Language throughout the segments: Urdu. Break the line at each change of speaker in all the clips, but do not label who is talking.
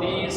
30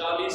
40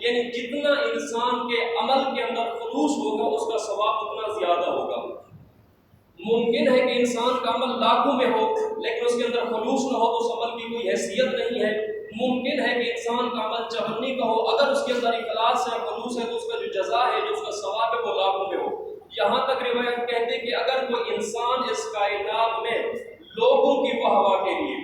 یعنی جتنا انسان کے عمل کے اندر خلوص ہوگا اس کا ثواب اتنا زیادہ ہوگا۔ ممکن ہے کہ انسان کا عمل لاکھوں میں ہو لیکن اس کے اندر خلوص نہ ہو تو اس عمل کی کوئی حیثیت نہیں ہے۔ ممکن ہے کہ انسان کا عمل 54 کا ہو، اگر اس کے اندر اخلاص ہے، خلوص ہے، تو اس کا جو جزا ہے، جو اس کا ثواب ہے، وہ لاکھوں میں ہو۔ یہاں تک روایت کہتے ہیں کہ اگر کوئی انسان اس کائنات میں لوگوں کی واہ کے لیے،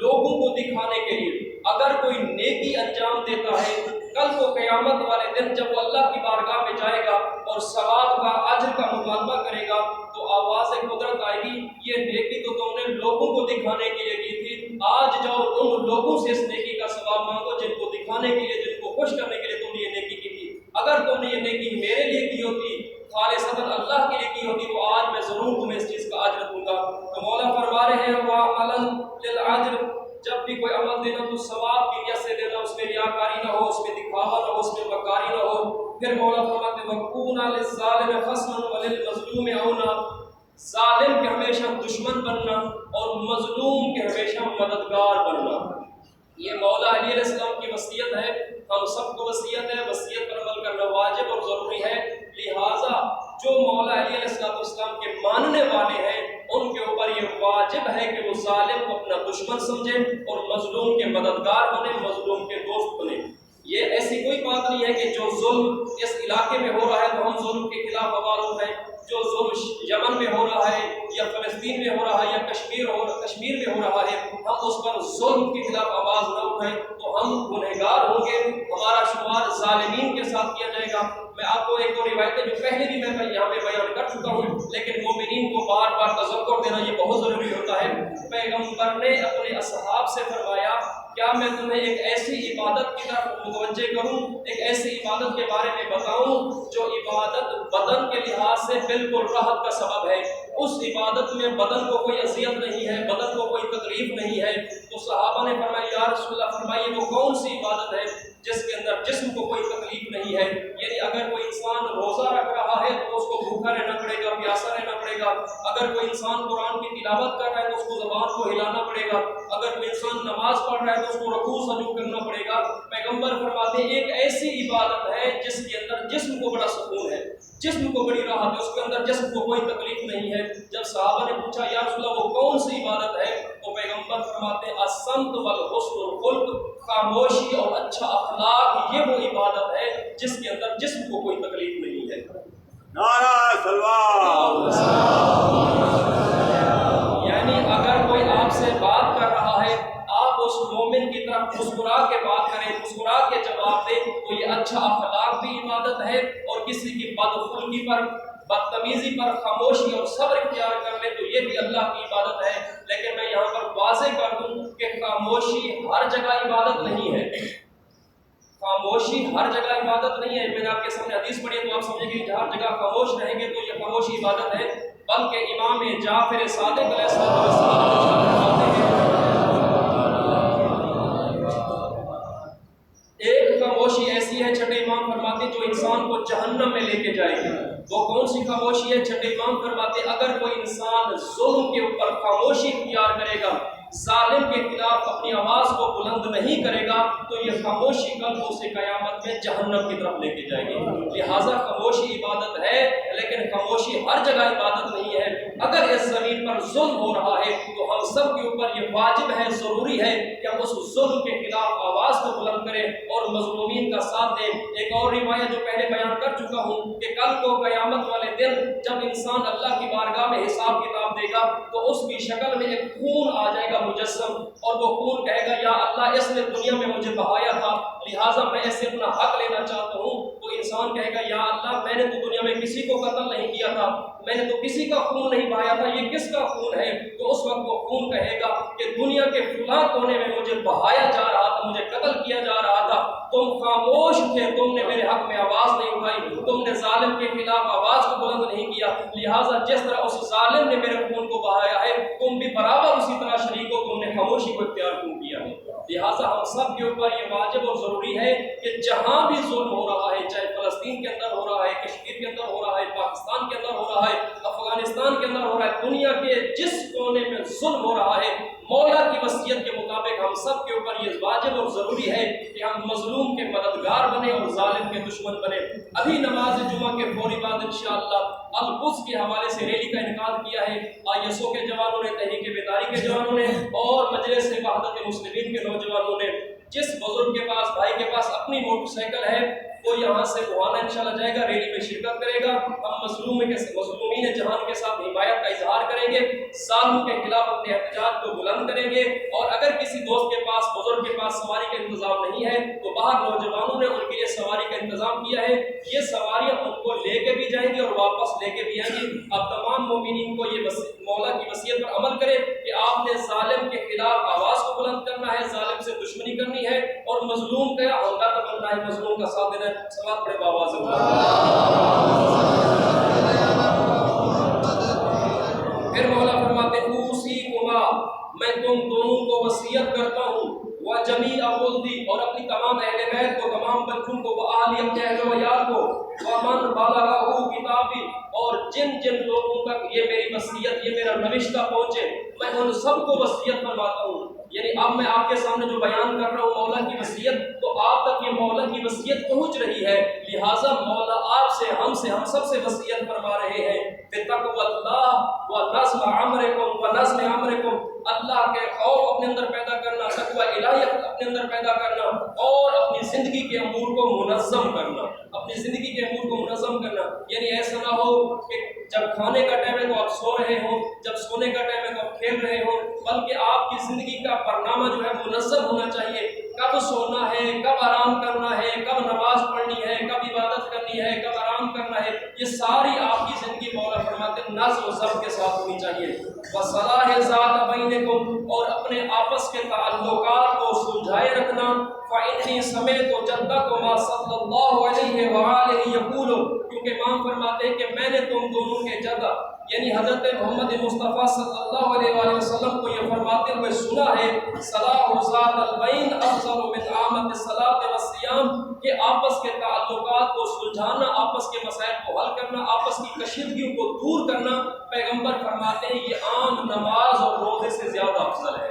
لوگوں کو دکھانے کے لیے اگر کوئی نیکی انجام دیتا ہے، کل کو قیامت والے دن جب وہ اللہ کی بارگاہ میں جائے گا اور ثواب کا، اجر کا مطالبہ کرے گا تو آواز قدرت آئے گی، یہ نیکی تو تم نے لوگوں کو دکھانے کے لیے کی تھی، آج جاؤ ان لوگوں سے اس نیکی کا ثواب مانگو جن کو دکھانے کے لیے، جن کو خوش کرنے کے لیے تم نے یہ نیکی کی تھی۔ اگر تم نے یہ نیکی میرے لیے کی ہوتی، خالصتاً اللہ کے لیے کی ہوتی، تو آج میں ضرور تمہیں اس چیز کا اجر دوں گا۔ تو مولا فرما رہے ہیں وَعَمَلًا لِلْأَجْرِ، جب بھی کوئی عمل دینا تو ثواب کی نیت سے دینا، اس میں ریاکاری نہ ہو، اس میں دکھاوا نہ ہو، اس میں مکاری نہ ہو۔ پھر مولا فرماتے وَكُونَ لِلظَّالِمِ خَصْمًا وَلِلْمَظْلُومِ عَوْنًا، ظالم کے ہمیشہ دشمن بننا اور مظلوم کے ہمیشہ مددگار بننا، یہ مولا علیہ السلام کی وصیت ہے، ہم سب کو وصیت ہے، وصیت پر عمل کرنا واجب اور ضروری ہے۔ لہٰذا جو مولا علیہ السلام کے ماننے والے ہیں ان کے اوپر یہ واجب ہے کہ وہ ظالم کو اپنا دشمن سمجھے اور مظلوم کے مددگار بنے، مظلوم کے دوست بنے۔ یہ ایسی کوئی بات نہیں ہے کہ جو ظلم اس علاقے میں ہو رہا ہے تو ہم ظلم کے خلاف آواز اٹھائیں، جو ظلم یمن میں ہو رہا ہے یا فلسطین میں ہو رہا ہے یا کشمیر میں ہو رہا ہے، ہم اس پر ظلم کے خلاف آواز نہ اٹھائیں تو ہم گنہگار ہوں گے، ہمارا شمار ظالمین کے ساتھ کیا جائے گا۔ میں آپ کو ایک دو روایتیں جو پہلے بھی میں یہاں پہ بیان کر چکا ہوں، لیکن مومنین کو بار بار تذکر دینا یہ بہت ضروری ہوتا ہے۔ پیغمبر نے اپنے اصحاب سے فرمایا کیا میں تمہیں ایک ایسی عبادت کی طرف متوجہ کروں، ایک ایسی عبادت کے بارے میں بتاؤں جو عبادت بدن کے لحاظ سے بالکل راحت کا سبب ہے، اس عبادت میں بدن کو کوئی اذیت نہیں ہے، بدن کو کوئی تکلیف نہیں ہے۔ تو صحابہ نے فرمایا یا رسول اللہ فرمائیے وہ کون سی عبادت ہے جس کے اندر جسم کو کوئی تکلیف نہیں ہے؟ یعنی اگر کوئی انسان روزہ رکھ رہا ہے تو اس کو بھوکا رہنا پڑے گا، پیاسا رہنا پڑے گا، اگر کوئی انسان قرآن کی تلاوت کر رہا ہے تو اس کو زبان کو ہلانا پڑے گا، اگر کوئی انسان نماز پڑھ رہا ہے تو اس کو رکوع سجود کرنا پڑے گا۔ پیغمبر فرماتے ہیں ایک ایسی عبادت ہے جس کے اندر جسم کو بڑا سکون ہے، جسم کو بڑی راحت ہے، اس کے اندر جسم کو کوئی تکلیف نہیں ہے۔ جب صحابہ نے پوچھا یا رسول اللہ وہ کون سی عبادت ہے تو پیغمبر فرماتے ہیں الصمت والحسن الخلق، خاموشی اور اچھا اخلاق، یہ وہ عبادت ہے جس کے اندر جسم کو کوئی تکلیف نہیں ہے۔
نعرہ سلوات۔
یعنی اگر کوئی آپ سے بات کر رہا ہے آپ اس مومن کی طرف مسکرا کے بات کریں، مسکرا کے جواب دیں تو یہ اچھا اخلاق بھی عبادت ہے، اور کسی کی بدخلقی پر، بدتمیزی پر خاموشی اور صبر اختیار کر لیں تو یہ بھی اللہ کی عبادت ہے۔ لیکن میں یہاں پر واضح کر دوں کہ خاموشی ہر جگہ عبادت نہیں ہے، خاموشی ہر جگہ عبادت نہیں ہے۔ میں نے آپ کے سامنے حدیث پڑھی ہے تو آپ سمجھیں گے کہ ہر جگہ خاموش رہیں گے تو یہ خاموشی عبادت ہے، بلکہ امام جعفر صادق علیہ السلام فرماتے ہیں ایک خاموشی ایسی ہے، چھٹے امام فرماتے جو انسان کو جہنم میں لے کے جائے گی۔ وہ کون سی خاموشی ہے؟ چھٹے امام فرماتے اگر کوئی انسان ظلم کے اوپر خاموشی اختیار کرے گا، ظالم کے خلاف اپنی آواز کو بلند نہیں کرے گا تو یہ خاموشی کل کو اسے قیامت میں جہنم کی طرف لے کے جائے گی۔ لہٰذا خاموشی عبادت ہے لیکن خاموشی ہر جگہ عبادت نہیں ہے۔ اگر اس زمین پر ظلم ہو رہا ہے تو ہم سب کے اوپر یہ واجب ہے، ضروری ہے کہ ہم اس ظلم کے خلاف آواز کو بلند کریں اور مظلومین کا ساتھ دیں۔ ایک اور روایت جو پہلے بیان کر چکا ہوں کہ کل کو قیامت والے دن جب انسان اللہ کی بارگاہ میں حساب کتاب دے گا تو اس کی شکل میں ایک خون آ جائے گا مجسم، اور وہ خون کہے گا یا اللہ اس نے دنیا میں مجھے بہایا تھا لہٰذا میں اسے اپنا حق لینا چاہتا ہوں۔ تو انسان کہے گا یا اللہ میں نے تو دنیا میں کسی کو قتل نہیں کیا تھا، میں نے تو کسی کا خون نہیں بہایا تھا، یہ کس کا خون ہے؟ تو اس وقت وہ خون کہے گا کہ دنیا کے فلاں کونے میں مجھے بہایا جا رہا تھا، مجھے قتل کیا جا رہا تھا، تم خاموش تھے، تم نے میرے حق میں آواز نہیں اٹھائی، تم نے ظالم کے خلاف آواز کو بلند نہیں کیا، لہٰذا جس طرح اس ظالم نے میرے خون کو بہایا ہے تم بھی برابر اسی طرح شریک ہو، تم نے خاموشی کو اختیار کیوں کیا ہے؟ لہٰذا ہم سب کے اوپر یہ واجب اور ضروری ہے کہ جہاں بھی ظلم ہو رہا ہے، چاہے فلسطین کے اندر ہو رہا ہے، کشمیر کے اندر ہو رہا ہے، پاکستان کے اندر ہو رہا ہے، افغانستان کے اندر ہو رہا ہے، دنیا کے جس کونے میں ظلم ہو رہا ہے، مولا کی وصیت کے مطابق ہم سب کے اوپر یہ واجب اور ضروری ہے کہ ہم مظلوم کے مددگار بنیں اور دشمن بنے۔ ابھی نماز جمعہ کے فوری بعد انشاءاللہ القدس کے حوالے سے ریلی کا انعقاد کیا ہے۔ ISO کے جوانوں نے، تحریک بیداری کے جوانوں نے اور مجلس وحدت مسلمین کے نوجوانوں نے، جس بزرگ کے پاس، بھائی کے پاس اپنی موٹر سائیکل ہے وہ یہاں سے گوانا انشاءاللہ جائے گا، ریلی میں شرکت کرے گا۔ ہم مظلومین جہان کے ساتھ حمایت کا اظہار کریں گے، ظالم کے خلاف اپنے احتجاج کو بلند کریں گے، اور اگر کسی دوست کے پاس، بزرگ کے پاس سواری کا انتظام نہیں ہے تو باہر نوجوانوں نے ان کے لیے سواری کا انتظام کیا ہے، یہ سواریاں ان کو لے کے بھی جائیں گی اور واپس لے کے بھی آئیں گی۔ اب تمام مومنین کو یہ مولا کی وصیت پر عمل کرے کہ آپ نے ظالم کے خلاف آواز کو بلند کرنا ہے، ظالم سے دشمنی کرنی ہے اور مظلوم کا ہمدرد بننا ہے، مظلوم کا ساتھ دینا ہے۔ سماعت پڑھے بآواز پھر مولا فرماتے ہیں اوصیکما، میں تم دونوں کو وصیت کرتا ہوں، وجمیع ولدی، اور اپنی تمام اہل بیت کو، تمام بچوں کو، وآلی، اپنے اہل و عیال کو، ومن بلغہ کتابی، اور جن جن لوگوں تک یہ میری وصیت، یہ میرا نوشتہ پہنچے میں ان سب کو وصیت فرماتا ہوں۔ یعنی اب میں آپ کے سامنے جو بیان کر رہا ہوں مولا کی وصیت، تو آپ تک یہ مولا کی وصیت پہنچ رہی ہے، لہٰذا مولا آپ سے، ہم سب سے وصیت فرما رہے ہیں بتقوی اللہ و نظم امرکم، اللہ کے خوف اپنے اندر پیدا کرنا، تقوی الہی اپنے اندر پیدا کرنا، اور اپنی زندگی کے امور کو منظم کرنا، اپنی زندگی کے امور کو منظم کرنا۔ یعنی ایسا نہ ہو کہ جب کھانے کا ٹائم ہے تو آپ سو رہے ہو، جب سونے کا ٹائم ہے تو آپ کھیل رہے ہو، بلکہ آپ کی زندگی کا برنامہ جو ہے منظم ہونا چاہیے۔ کب سونا ہے، کب آرام کرنا ہے، کب نماز پڑھنی ہے، کب عبادت کرنی ہے، کب آرام کرنا ہے، یہ ساری آپ کی زندگی مولا فرماتے ہیں نظم و ضبط کے ساتھ ہونی چاہیے۔ وصلاح ذات بینکم، اور اپنے آپس کے تعلقات کو سلجھائے رکھنا۔ فإنی سمعت جدکما صلی اللہ علیہ وآلہ یقول، کیونکہ امام فرماتے ہیں کہ میں نے تم دونوں کے جدہ یعنی حضرت محمد مصطفیٰ صلی اللہ علیہ وآلہ وسلم کو یہ فرماتے ہوئے سنا ہے، صلاح ذات البین افضل من عامۃ الصلاۃ والصیام، کہ آپس کے تعلقات کو سلجھانا، آپس کے مسائل کو حل کرنا، آپس کی کشیدگیوں کو دور کرنا، پیغمبر فرماتے ہیں یہ عام نماز اور روزے سے زیادہ افضل ہے۔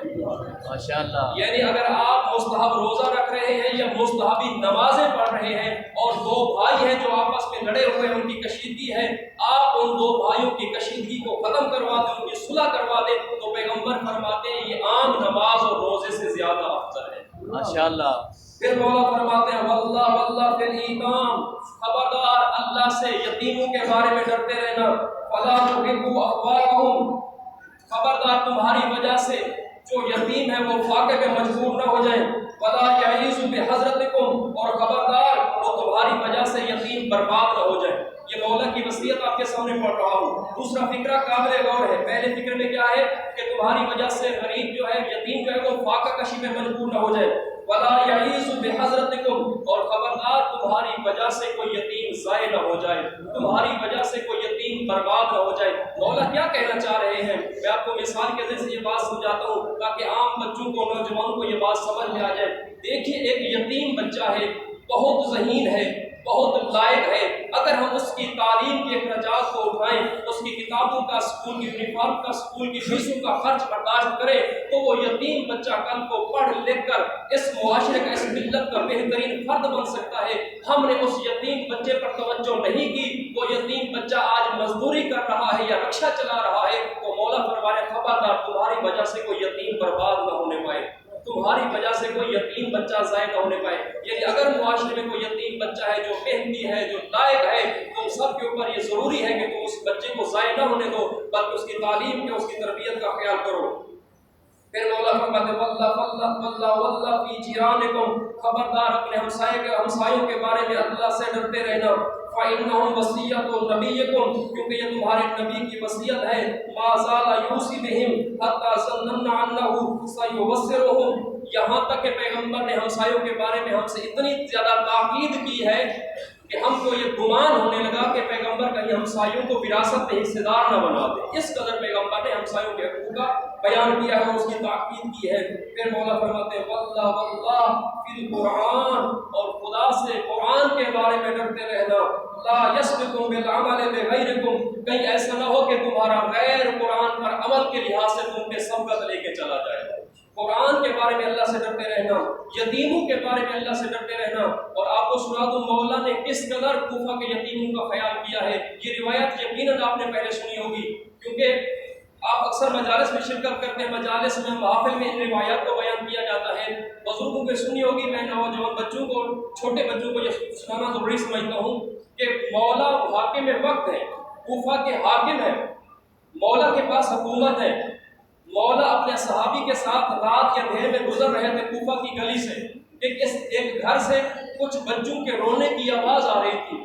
ماشاءاللہ۔
یعنی اگر آپ مستحب روزہ رکھ رہے ہیں یا مستحبی نمازیں پڑھ رہے ہیں اور دو بھائی ہیں جو آپس میں لڑے ہوئے ہیں، ان کی کشیدگی ہے، آپ ان دو بھائیوں کی کشیدگی کو ختم کروا دیں، ان کی صلح کروا دیں، تو پیغمبر فرماتے ہیں یہ عام نماز اور روزے سے زیادہ افضل ہے۔
ماشاءاللہ۔
پھر مولا فرماتے ہیں واللہ فی الایتام، خبردار اللہ سے یتیموں کے بارے میں ڈرتے رہنا، فلا تحبوا اخواہم، خبردار تمہاری وجہ سے جو یتیم ہے وہ فاقے میں مجبور نہ ہو جائیں، ولا یعیثوا بحضرتکم، اور خبردار وہ تمہاری وجہ سے یتیم برباد نہ ہو جائیں۔ یہ مولا کی وصیت آپ کے سامنے پڑھ رہا ہوں۔ دوسرا فکرہ قابل غور ہے، پہلے فکر میں کیا ہے کہ تمہاری وجہ سے غریب جو ہے، یتیم جو ہے وہ فاقہ کشی میں مجبور نہ ہو جائے، ولا یعیثوا بحضرتکم، اور خبردار تمہاری وجہ سے کوئی یتیم ضائع نہ ہو جائے، تمہاری وجہ سے کوئی یتیم برباد نہ ہو جائے۔ مولا کیا کہنا چاہ رہے ہیں، میں آپ کو مثال کے ذریعے سے یہ بات سمجھاتا ہوں تاکہ عام بچوں کو، نوجوانوں کو یہ بات سمجھ میں آ جائے۔ دیکھیے ایک یتیم بچہ ہے، بہت ذہین ہے، بہت لائق ہے، اگر ہم اس کی تعلیم کے اخراجات کو اٹھائیں، اس کی کتابوں کا، اسکول کی یونیفارم کا، اسکول کی فیسوں کا خرچ برداشت کرے، تو وہ یتیم بچہ کل کو پڑھ لکھ کر اس معاشرے کا، اس ملت کا بہترین فرد بن سکتا ہے۔ ہم نے اس یتیم بچے پر توجہ نہیں کی، وہ یتیم بچہ آج مزدوری کر رہا ہے یا رکشہ چلا رہا ہے، تو مولا فرمانے خبردار تمہاری وجہ سے کوئی یتیم برباد نہ ہونے پائے، تمہاری وجہ سے کوئی یتیم بچہ ضائع نہ ہونے پائے۔ یعنی اگر معاشرے میں کوئی یتیم بچہ ہے جو محنتی ہے، جو لائق ہے، تم سب کے اوپر یہ ضروری ہے کہ تم اس بچے کو ضائع نہ ہونے دو، بلکہ اس کی تعلیم کے، اس کی تربیت کا خیال کرو۔ پھر مولا فرماتے واللہ فی جیرانکم، خبردار اپنے ہمسایوں کے بارے میں اللہ سے ڈرتے رہنا، فإنہم وصیۃ نبیکم، کیونکہ یہ تمہارے نبی کی وصیت ہے، ما زال یوصی بہم حتی ظننا انہ سیبصرہم، یہاں تک کہ پیغمبر نے ہمسایوں کے بارے میں ہم سے اتنی زیادہ تاکید کی ہے کہ ہم کو یہ گمان ہونے لگا کہ پیغمبر کہیں ہمسایوں کو وراثت میں حصے دار نہ بنا دے۔ اس قدر پیغمبر نے ہمسایوں کے حقوق کا بیان کیا ہے، اس کی تاکید کی ہے۔ پھر مولا فرماتے ہیں واللہ فی القرآن، اور خدا سے قرآن کے بارے میں ڈرتے رہنا، لا یسبقکم بالعمل بغیرکم، کہیں ایسا نہ ہو کہ تمہارا غیر قرآن پر عمل کے لحاظ سے تم پہ سبقت لے کے چلا جائے۔ قرآن کے بارے میں اللہ سے ڈرتے رہنا، یتیموں کے بارے میں اللہ سے ڈرتے رہنا۔ اور آپ کو سنا دوں مولا نے کس قدر کوفہ کے یتیموں کا خیال کیا ہے۔ یہ روایت یقیناً آپ نے پہلے سنی ہوگی، کیونکہ آپ اکثر مجالس میں شرکت کرتے ہیں، مجالس میں محافل میں ان روایات کو بیان کیا جاتا ہے۔ بزرگوں کو سنی ہوگی، میں نوجوان بچوں کو، چھوٹے بچوں کو یہ سنانا ضروری سمجھتا ہوں کہ مولا حاکم وقت ہے، کوفہ کے حاکم ہیں، مولا کے پاس حکومت ہے۔ مولا اپنے صحابی کے ساتھ رات یا دیر میں گزر رہے تھے کوفہ کی گلی سے، ایک گھر سے کچھ بچوں کے رونے کی آواز آ رہی تھی۔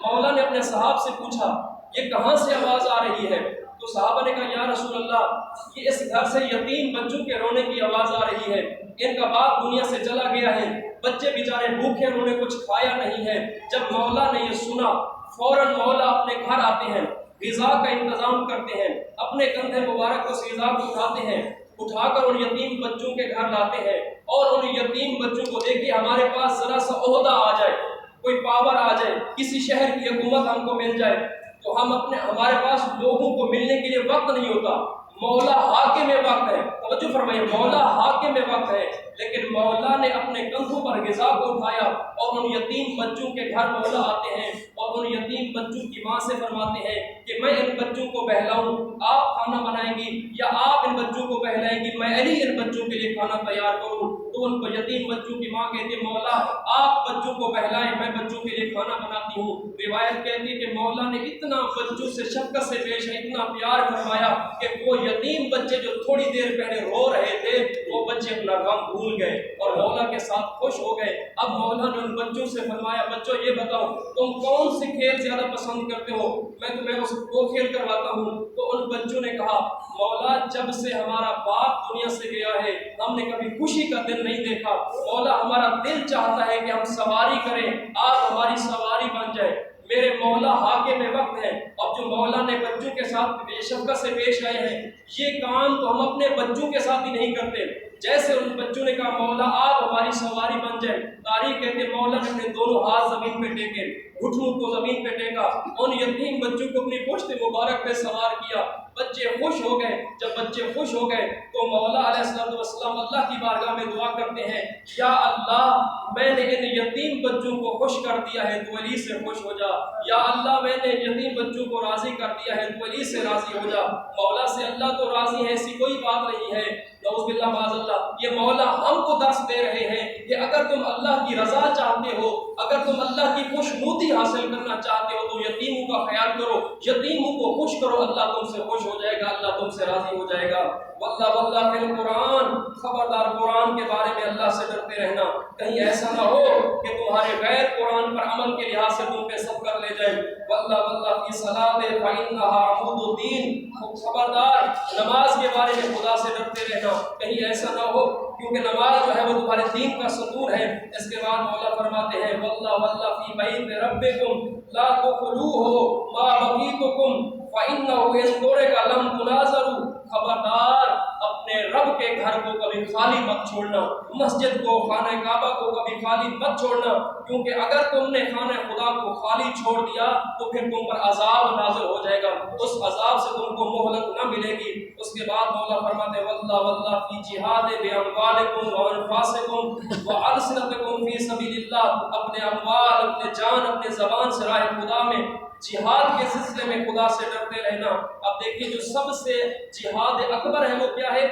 مولا نے اپنے صحاب سے پوچھا یہ کہاں سے آواز آ رہی ہے؟ تو صحابہ نے کہا یا رسول اللہ یہ اس گھر سے یتیم بچوں کے رونے کی آواز آ رہی ہے، ان کا باپ دنیا سے چلا گیا ہے، بچے بیچارے بھوکے، انہوں نے کچھ کھایا نہیں ہے۔ جب مولا نے یہ سنا فوراً مولا اپنے گھر آتے ہیں، غذا کا انتظام کرتے ہیں، اپنے کندھے مبارک کو غذا کو اٹھاتے ہیں، اٹھا کر ان یتیم بچوں کے گھر لاتے ہیں، اور ان یتیم بچوں کو دیکھیے ہمارے پاس ذرا سا عہدہ آ جائے، کوئی پاور آ جائے، کسی شہر کی حکومت ہم کو مل جائے تو ہمارے پاس لوگوں کو ملنے کے لیے وقت نہیں ہوتا۔ مولا حاکم وقت ہے، توجہ فرمائیے، مولا حاکم وقت ہے، لیکن مولا نے اپنے کندھوں پر غذا کو اٹھایا اور ان یتیم بچوں کے گھر مولا آتے ہیں اور ان یتیم بچوں کی ماں سے فرماتے ہیں کہ میں ان بچوں کو بہلاؤں، آپ کھانا بنائیں گی یا آپ ان بچوں کو بہلائیں گی، میں علی ان بچوں کے لیے کھانا تیار کروں؟ تو ان کو یتیم بچوں کی ماں کہتی ہے مولا آپ بچوں کو بہلائیں، میں بچوں کے لیے کھانا بناتی ہوں۔ روایت کہتی ہے کہ مولا نے اتنا بچوں سے شفقت سے پیش ہے، اتنا پیار فرمایا کہ وہ یتیم بچے جو تھوڑی دیر پہلے رو رہے تھے وہ بچے اپنا غم بھول گئے اور مولا کے ساتھ خوش ہو گئے۔ اب مولا نے ان بچوں سے فرمایا بچوں یہ بتاؤ تم کون سے کھیل زیادہ پسند کرتے ہو، میں تمہیں وہ کھیل کرواتا ہوں۔ تو ان بچوں نے کہا مولا جب سے ہمارا باپ دنیا سے گیا ہے ہم نے کبھی خوشی کا دن نہیں دیکھا، مولا ہمارا دل چاہتا ہے کہ ہم سواری کریں، آپ ہماری سواری بن جائے۔ میرے مولا حاکم وقت ہے، اب جو مولا نے بچوں کے ساتھ بے شفقت سے پیش آئے ہیں یہ کام تو ہم اپنے بچوں کے ساتھ ہی نہیں کرتے۔ جیسے ان بچوں نے کہا مولا آپ ہماری سواری بن جائے، تاریخ کہتے مولا نے اپنے دونوں ہاتھ زمین پہ ٹیکے، گھٹنوں کو زمین پہ ٹیکا، ان یتیم بچوں کو اپنی پشت مبارک پہ سوار کیا، بچے خوش ہو گئے۔ جب بچے خوش ہو گئے تو مولا علیہ السلام اللہ کی بارگاہ میں دعا کرتے ہیں یا اللہ میں نے ان یتیم بچوں کو خوش کر دیا ہے تو علی سے خوش ہو جا، یا اللہ میں نے یتیم بچوں کو راضی کر دیا ہے تو علی سے راضی ہو جا۔ مولا سے اللہ تو راضی ہے ایسی کوئی بات نہیں ہے، نعوذ باللہ معاذ اللہ۔ یہ مولا ہم کو درس دے رہے ہیں کہ اگر تم اللہ کی رضا چاہتے ہو، اگر تم اللہ کی خوشنودی حاصل کرنا چاہتے ہو تو یتیموں کا خیال کرو، یتیموں کو خوش کرو، اللہ تم سے خوش ہو جائے گا، اللہ تم سے راضی ہو جائے گا۔ واللہ واللہ فی القرآن، خبردار قرآن کے بارے میں اللہ سے ڈرتے رہنا، کہیں ایسا نہ ہو کہ تمہارے غیر قرآن پر عمل کے لحاظ سے تم پہ سب کر لے جائیں۔ واللہ واللہ فی صلاۃ فإنها عمود الدین، خبردار نماز کے بارے میں خدا سے ڈرتے رہنا، کہیں ایسا نہ ہو کیونکہ نماز جو ہے وہ تمہارے دین کا ستون ہے۔ اس کے بعد مولا فرماتے ہیں واللہ واللہ فی بیت ربکم لا تدخلوہ ما بقیتکم فإنہ ينظرک لم تناظروا، خبردار اپنے رب کے گھر کو کبھی خالی مت چھوڑنا، مسجد کو، خانہ کعبہ کو کبھی خالی مت چھوڑنا، کیونکہ اگر تم نے خانہ خدا کو خالی چھوڑ دیا تو پھر تم پر عذاب نازل ہو جائے گا، اس عذاب سے تم کو مہلت نہ ملے گی۔ اس کے بعد مولا فرماتے ہیں واللہ واللہ فی جہاد باموالکم وانفاسکم والسنتکم فی سبیل اللہ، اپنے اموال، اپنے جان، اپنے زبان سے راہ خدا میں جہاد کے سلسلے میں خدا سے ڈرتے رہنا۔ اب دیکھیے جو سب سے جہاد اکبر ہے وہ کیا ہے؟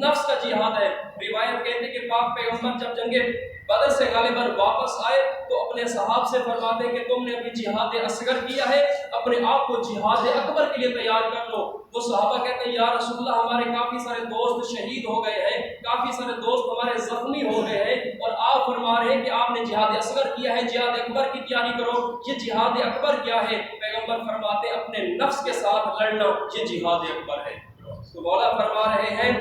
نفس کا جہاد ہے۔ روایت کہتے ہیں کہ پاک پیغمبر جب جنگ بدر سے غالباً واپس آئے تو اپنے صحاب سے فرماتے ہیں کہ تم نے ابھی جہاد اصغر کیا ہے، اپنے آپ کو جہاد اکبر کے لیے تیار کر لو۔ وہ صحابہ کہتے ہیں یا رسول اللہ ہمارے کافی سارے دوست شہید ہو گئے ہیں، کافی سارے دوست ہمارے زخمی ہو گئے ہیں، اور آپ فرما رہے ہیں کہ آپ نے جہاد اصغر کیا ہے، جہاد اکبر کی تیاری کرو۔ یہ جہاد اکبر کیا ہے؟ پیغمبر فرماتے ہیں اپنے نفس کے ساتھ لڑنا، یہ جہاد اکبر ہے۔ تو مولا فرما رہے ہیں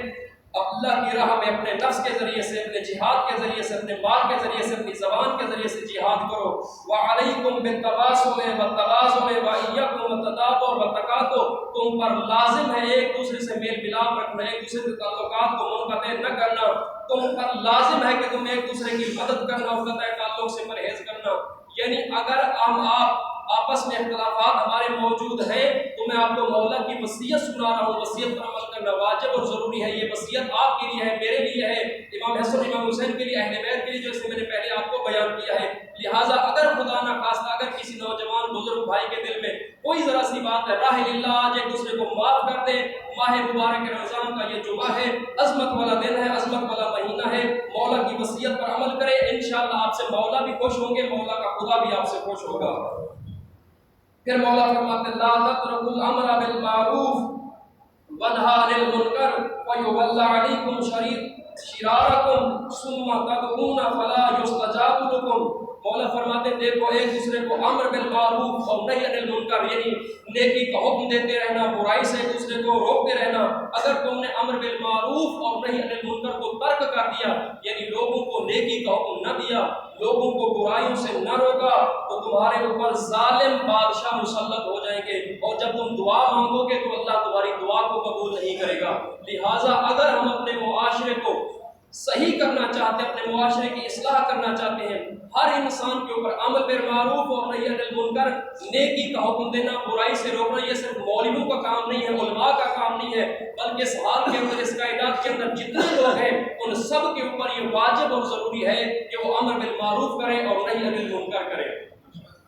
اللہ کی راہ میں اپنے نفس کے ذریعے سے، اپنے جہاد کے ذریعے سے، اپنے مال کے ذریعے سے، اپنی زبان کے ذریعے سے جہاد کرو۔ وعلیکم بالتواصل والتغاضل وإياكم والتدابر والتکاتب، تم پر لازم ہے ایک دوسرے سے میل ملاپ رکھنا، ایک دوسرے کے تعلقات کو منقطع نہ کرنا، تم پر لازم ہے کہ تم ایک دوسرے کی مدد کرنا اور قطع تعلق سے پرہیز کرنا۔ یعنی اگر ہم آپ آپس میں اختلافات ہمارے موجود ہیں تو میں آپ کو مولا کی وصیت سنا رہا ہوں. وصیت پر عمل کرنا واجب اور ضروری ہے. یہ وصیت آپ کے لیے ہے, میرے لیے ہے, امام حسن امام حسین کے لیے, اہل بیت کے لیے, جیسے میں نے پہلے آپ کو بیان کیا ہے. لہٰذا اگر خدا نہ خواستہ اگر کسی نوجوان بزرگ بھائی کے دل میں کوئی ذرا سی بات ہے, راہ اللہ آج ایک دوسرے کو معاف کر دیں. ماہ مبارک رمضان کا یہ جمعہ ہے, عظمت والا دن ہے, عظمت والا مہینہ ہے. مولا کی وصیت پر عمل کریں, انشاءاللہ آپ سے مولا بھی خوش ہوں گے, مولا کا خدا بھی آپ سے خوش ہوگا. پھر مولا فرماتے لا تترکوا الامر بالمعروف وانہوا عن المنکر ویولى علیکم شرارکم ثم تدعون فلا یستجاب لکم. مولا فرماتے دیکھو ایک دوسرے کو امر بالمعروف اور نہی عن المنکر یعنی نیکی کا حکم دیتے رہنا, برائی سے ایک دوسرے کو روکتے رہنا. اگر تم نے امر بالمعروف اور نہی عن المنکر کو ترک کر دیا, یعنی لوگوں کو نیکی کا حکم نہ دیا, لوگوں کو برائیوں سے نہ روکا, تو تمہارے اوپر ظالم بادشاہ مسلط ہو جائیں گے, اور جب تم دعا مانگو گے تو اللہ تمہاری دعا کو قبول نہیں کرے گا. لہٰذا اگر ہم اپنے معاشرے کو صحیح کرنا چاہتے ہیں, اپنے معاشرے کی اصلاح کرنا چاہتے ہیں, ہر انسان کے اوپر امر بالمعروف اور نہی عن المنکر, نیکی کا حکم دینا, برائی سے روکنا, یہ صرف مولویوں کا کام نہیں ہے, علماء کا کام نہیں ہے, بلکہ اس حال کے اندر, اس کائنات کے اندر جتنے لوگ ہیں ان سب کے اوپر یہ واجب اور ضروری ہے کہ وہ امر بالمعروف کریں اور نہی عن المنکر کریں.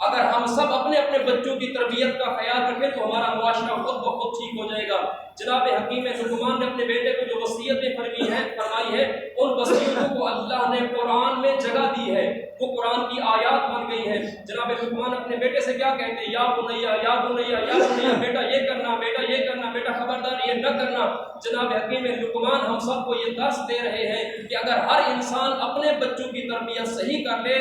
اگر ہم سب اپنے اپنے بچوں کی تربیت کا خیال رکھیں تو ہمارا معاشرہ خود بخود ٹھیک ہو جائے گا. جناب حکیم لقمان نے اپنے بیٹے کو جو وصیتیں فرمائی ہیں, ان وصیتوں کو اللہ نے قرآن میں جگہ دی ہے, وہ قرآن کی آیات بن گئی ہیں. جناب لقمان اپنے بیٹے سے کیا کہتے ہیں, یا بنیا یا بنیا یا بنیا, بیٹا یہ کرنا, بیٹا یہ کرنا, بیٹا خبردار یہ نہ کرنا. جناب حکیم لقمان ہم سب کو یہ درس دے رہے ہیں کہ اگر ہر انسان اپنے بچوں کی تربیت صحیح کر لے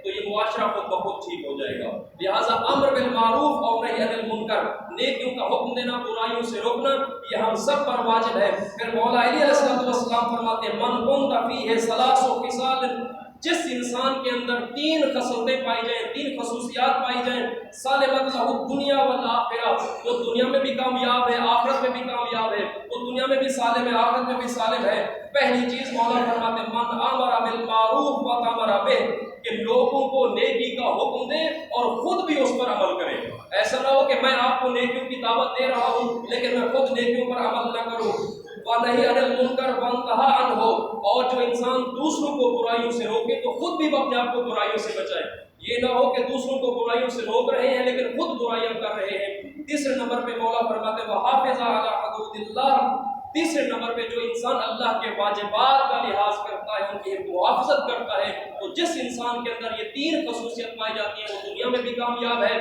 تو یہ معاشرہ خود بخود ٹھیک ہو جائے گا. لہٰذا امر بالمعروف اور نہی عن المنکر, نیکیوں کا حکم دینا, برائیوں سے روکنا, یہ ہم سب پر واجب ہے. پھر مولا علی علیہ السلام فرماتے ہیں من كنت فیہ ثلاث خصال, جس انسان کے اندر 3 خصلتیں پائی جائیں, 3 خصوصیات پائی جائیں, سالمت لہ الدنیا والآخرہ, وہ دنیا میں بھی کامیاب ہے, آخرت میں بھی کامیاب ہے, وہ دنیا میں بھی سالم ہے, آخرت میں بھی سالم ہے. پہلی چیز مولا فرماتے ہیں من امر بالمعروف وامر بہ, کہ لوگوں کو نیکی کا حکم دے اور خود بھی اس پر عمل کرے. ایسا نہ ہو کہ میں آپ کو نیکیوں کی دعوت دے رہا ہوں لیکن میں خود نیکیوں پر عمل نہ کروں. وَنَهِيَ عَنِ الْمُنكَرِ وَانْتَهَى عَنْهُ, اور جو انسان دوسروں کو برائیوں سے روکے تو خود بھی اپنے آپ کو برائیوں سے بچائے. یہ نہ ہو کہ دوسروں کو برائیوں سے روک رہے ہیں لیکن خود برائیاں کر رہے ہیں. تیسرے نمبر پہ مولا فرماتے ہیں وَحَافِظَ عَلَىٰ حُدُودِ اللَّهِ, تیسرے نمبر پہ جو انسان اللہ کے واجبات کا لحاظ کرتا ہے, ان کی محافظت کرتا ہے, تو جس انسان کے اندر یہ 3 خصوصیت پائی جاتی ہیں وہ دنیا میں بھی کامیاب ہے,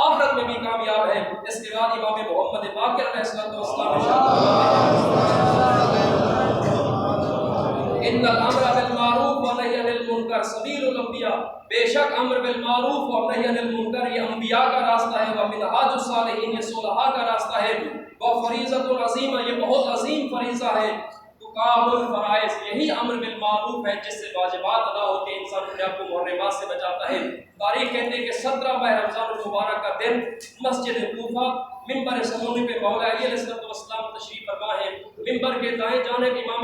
آخرت میں بھی کامیاب ہے. اس کے بعد امام محمد باقر علیہ السلام ان الامر بالمعروف ونہی عن المنکر سبیل الانبیاء, بے شک امر بالمعروف اور نہی عن المنکر یہ انبیاء کا راستہ ہے. ومنہاج الصالحین, یہ صلحاء کا راستہ ہے. وفریضۃ عظیمہ, یہ بہت عظیم فریضہ ہے. تقام الفرائض, یہی امر بالمعروف ہے جس سے واجبات ادا ہوتے ہیں, انسان اپنے آپ کو محرمات سے بچاتا ہے. تاریخ کہتے ہیں کہ 17 ماہ رمضان المبارک کا دن مسجد کوفہ ممبر سمونی پہ مولا علی علیہ السلام تشریف فرما ہے. ممبر کے دائیں جانب امام